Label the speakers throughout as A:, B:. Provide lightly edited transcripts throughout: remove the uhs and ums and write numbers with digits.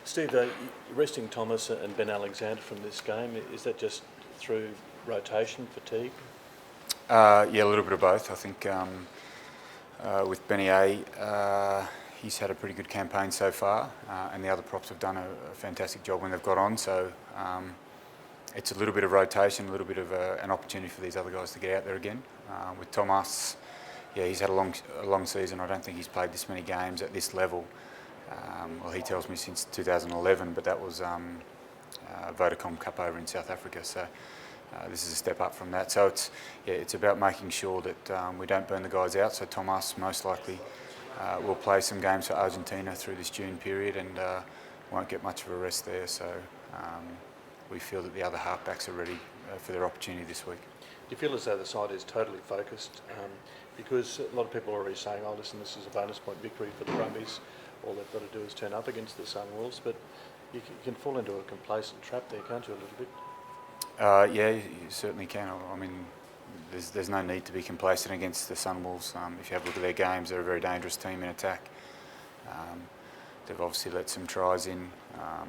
A: Steve, resting Thomas and Ben Alexander from this game, is that just through rotation, fatigue?
B: Yeah, a little bit of both. I think with Benny A, he's had a pretty good campaign so far, and the other props have done a fantastic job when they've got on. So it's a little bit of rotation, a little bit of an opportunity for these other guys to get out there again. With Thomas, yeah, he's had a long season. I don't think he's played this many games at this level. Well, he tells me since 2011, but that was Vodacom Cup over in South Africa. So this is a step up from that. So it's about making sure that we don't burn the guys out. So Thomas most likely will play some games for Argentina through this June period and won't get much of a rest there. So we feel that the other halfbacks are ready for their opportunity this week.
A: Do you feel as though the side is totally focused? Because a lot of people are already saying, oh, listen, this is a bonus point victory for the Brumbies. All they've got to do is turn up against the Sunwolves. But you can fall into a complacent trap there, can't you, a little bit?
B: Yeah, you certainly can. I mean, there's no need to be complacent against the Sunwolves. If you have a look at their games, they're a very dangerous team in attack. They've obviously let some tries in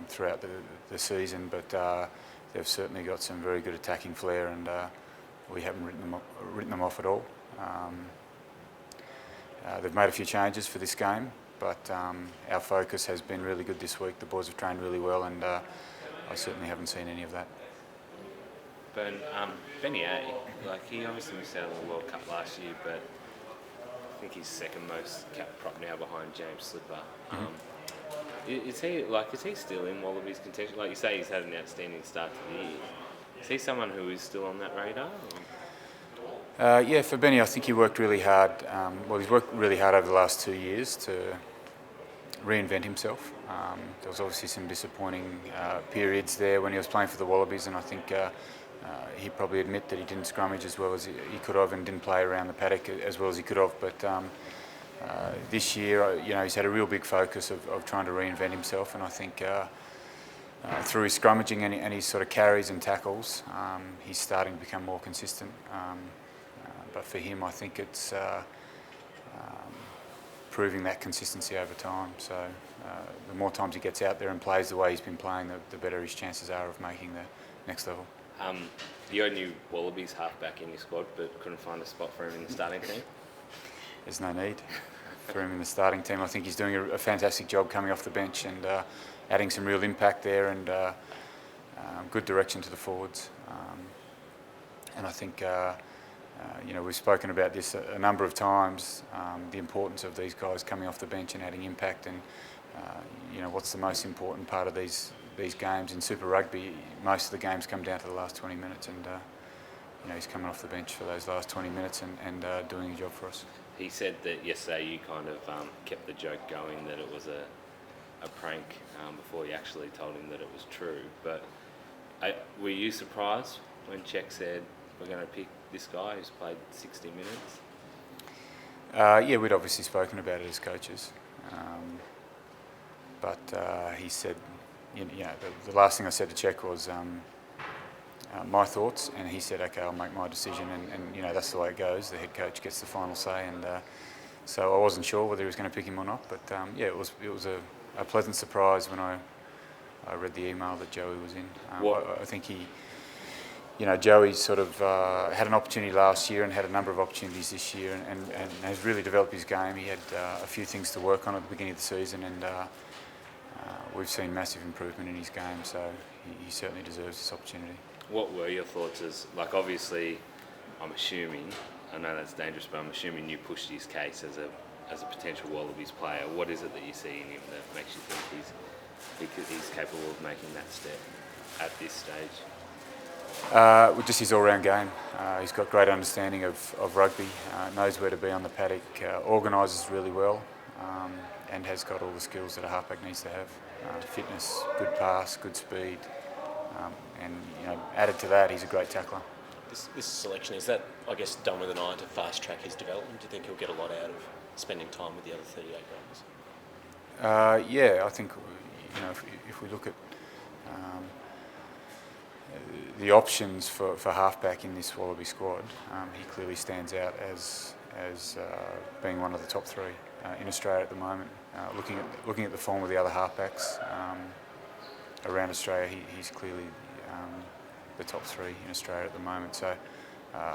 B: throughout the season, but they've certainly got some very good attacking flair, and we haven't written them off at all. They've made a few changes for this game, but our focus has been really good this week. The boys have trained really well, and I certainly haven't seen any of that.
C: But Benny A, he obviously missed out on the World Cup last year, but I think he's second most cap prop now behind James Slipper. Is he still in Wallabies contention? Like you say, he's had an outstanding start to the year. Is he someone who is still on that radar?
B: Yeah, for Benny, I think he worked really hard. He's worked really hard over the last 2 years to reinvent himself. There was obviously some disappointing periods there when he was playing for the Wallabies, and I think he'd probably admit that he didn't scrummage as well as he could have and didn't play around the paddock as well as he could have. But this year, he's had a real big focus of trying to reinvent himself, and I think through his scrummaging and his sort of carries and tackles, he's starting to become more consistent. But for him, I think it's proving that consistency over time. So the more times he gets out there and plays the way he's been playing, the better his chances are of making the next level.
C: You got a new Wallabies halfback in your squad, but couldn't find a spot for him in the starting team?
B: There's no need for him in the starting team. I think he's doing a fantastic job coming off the bench and adding some real impact there and good direction to the forwards. And I think we've spoken about this a number of times, the importance of these guys coming off the bench and adding impact. And what's the most important part of these games in Super Rugby? Most of the games come down to the last 20 minutes, and he's coming off the bench for those last 20 minutes and doing a job for us.
C: He said that yesterday you kind of kept the joke going that it was a prank before you actually told him that it was true. But were you surprised when Czech said, we're going to pick this guy who's played 60 minutes?
B: Yeah, we'd obviously spoken about it as coaches. But he said, the last thing I said to Czech was my thoughts, and he said, okay, I'll make my decision, and that's the way it goes. The head coach gets the final say, and so I wasn't sure whether he was going to pick him or not, but it was a pleasant surprise when I read the email that Joey was in. I think Joey sort of had an opportunity last year and had a number of opportunities this year, and has really developed his game. He had a few things to work on at the beginning of the season, and we've seen massive improvement in his game, so he certainly deserves this opportunity.
C: What were your thoughts obviously, I'm assuming, I know that's dangerous, but I'm assuming you pushed his case as a potential Wallabies player. What is it that you see in him that makes you think he's capable of making that step at this stage?
B: Just his all-round game. He's got great understanding of rugby, knows where to be on the paddock, organises really well, and has got all the skills that a halfback needs to have. Fitness, good pass, good speed, and added to that, he's a great tackler.
D: This selection, is that, I guess, done with an eye to fast-track his development? Do you think he'll get a lot out of spending time with the other 38 runners?
B: Yeah, I think if we look at the options for halfback in this Wallaby squad, he clearly stands out as being one of the top three in Australia at the moment. Looking at the form of the other halfbacks, around Australia, he's clearly the top 3 in Australia at the moment. So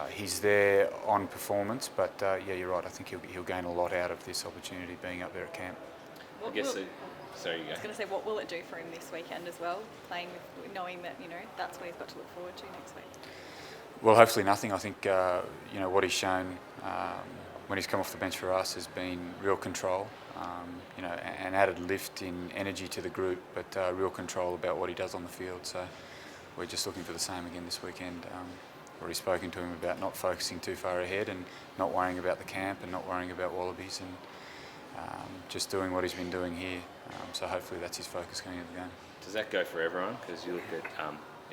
B: he's there on performance, but yeah, you're right. I think he'll gain a lot out of this opportunity being up there at camp.
C: I guess sorry, you go.
E: I was going to say, what will it do for him this weekend as well, playing with, knowing that, that's what he's got to look forward to next week?
B: Well, hopefully nothing. I think what he's shown when he's come off the bench for us has been real control, an added lift in energy to the group, but real control about what he does on the field. So we're just looking for the same again this weekend. Already spoken to him about not focusing too far ahead and not worrying about the camp and not worrying about Wallabies and just doing what he's been doing here. So hopefully that's his focus going into the game.
C: Does that go for everyone? Because you look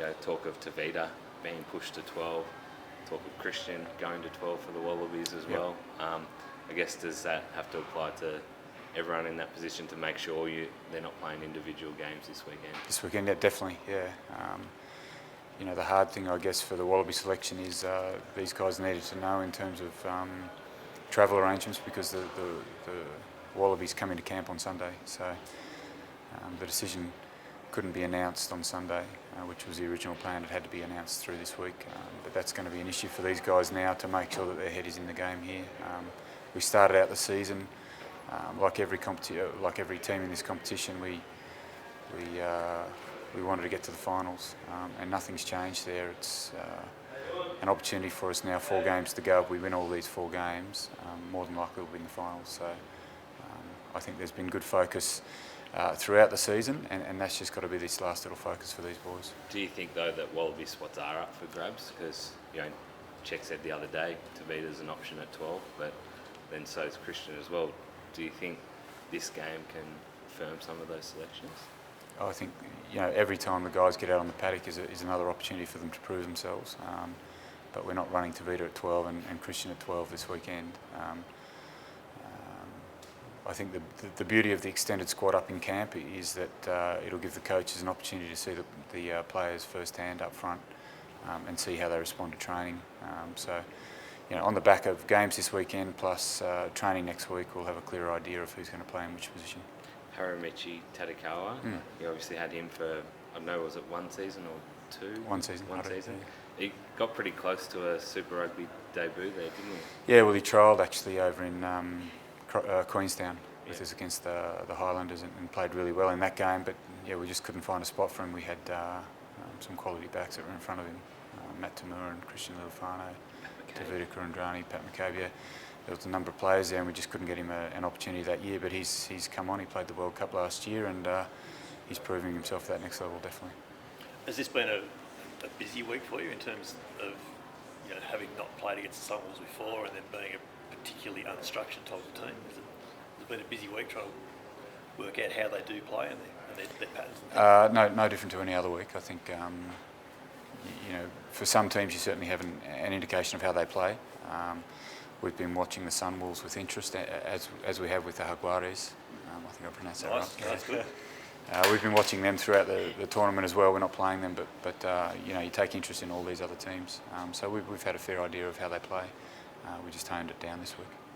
C: at talk of Tavita being pushed to 12, talk of Christian going to 12 for the Wallabies as well. I guess does that have to apply to everyone in that position to make sure they're not playing individual games this weekend?
B: This weekend, yeah, definitely, yeah. The hard thing, I guess, for the Wallaby selection is these guys needed to know in terms of travel arrangements, because the Wallabies come into camp on Sunday, so the decision couldn't be announced on Sunday, which was the original plan. It had to be announced through this week, but that's going to be an issue for these guys now to make sure that their head is in the game here. We started out the season like every team in this competition. We wanted to get to the finals, and nothing's changed there. It's an opportunity for us now, 4 games to go. If we win all these 4 games, more than likely we'll win the finals. So I think there's been good focus throughout the season, and that's just got to be this last little focus for these boys.
C: Do you think, though, that Wallaby spots are up for grabs? Because, Czech said the other day, Tavita's an option at 12, but then so is Christian as well. Do you think this game can firm some of those selections?
B: I think every time the guys get out on the paddock is another opportunity for them to prove themselves. But we're not running Tavita at 12 and Christian at 12 this weekend. I think the beauty of the extended squad up in camp is that it'll give the coaches an opportunity to see the players firsthand up front and see how they respond to training. On the back of games this weekend plus training next week, we'll have a clearer idea of who's going to play in which position.
C: Haramichi Tadakawa, you obviously had him for, I don't know, was it 1 season or 2?
B: 1 season.
C: One season. Yeah. He got pretty close to a Super Rugby debut there, didn't he?
B: Yeah, well, he trialled actually over in Queenstown with us against the Highlanders and played really well in that game, but yeah, we just couldn't find a spot for him. We had some quality backs that were in front of him, Matt Tamura and Christian Lilifano, Tavita Kurandrani, Pat McCabe. There was a number of players there and we just couldn't get him an opportunity that year, but he's come on. He played the World Cup last year and he's proving himself at that next level, definitely.
F: Has this been a busy week for you in terms of having not played against the Sunwolves before and then being a particularly unstructured type of team? Has it been a busy week trying to work out how they do play and their patterns?
B: No different to any other week. I think for some teams you certainly have an indication of how they play. We've been watching the Sunwolves with interest, as we have with the Jaguares. I think I pronounced that right.
F: That's good.
B: We've been watching them throughout the tournament as well. We're not playing them, but you take interest in all these other teams. So we've had a fair idea of how they play. We just honed it down this week.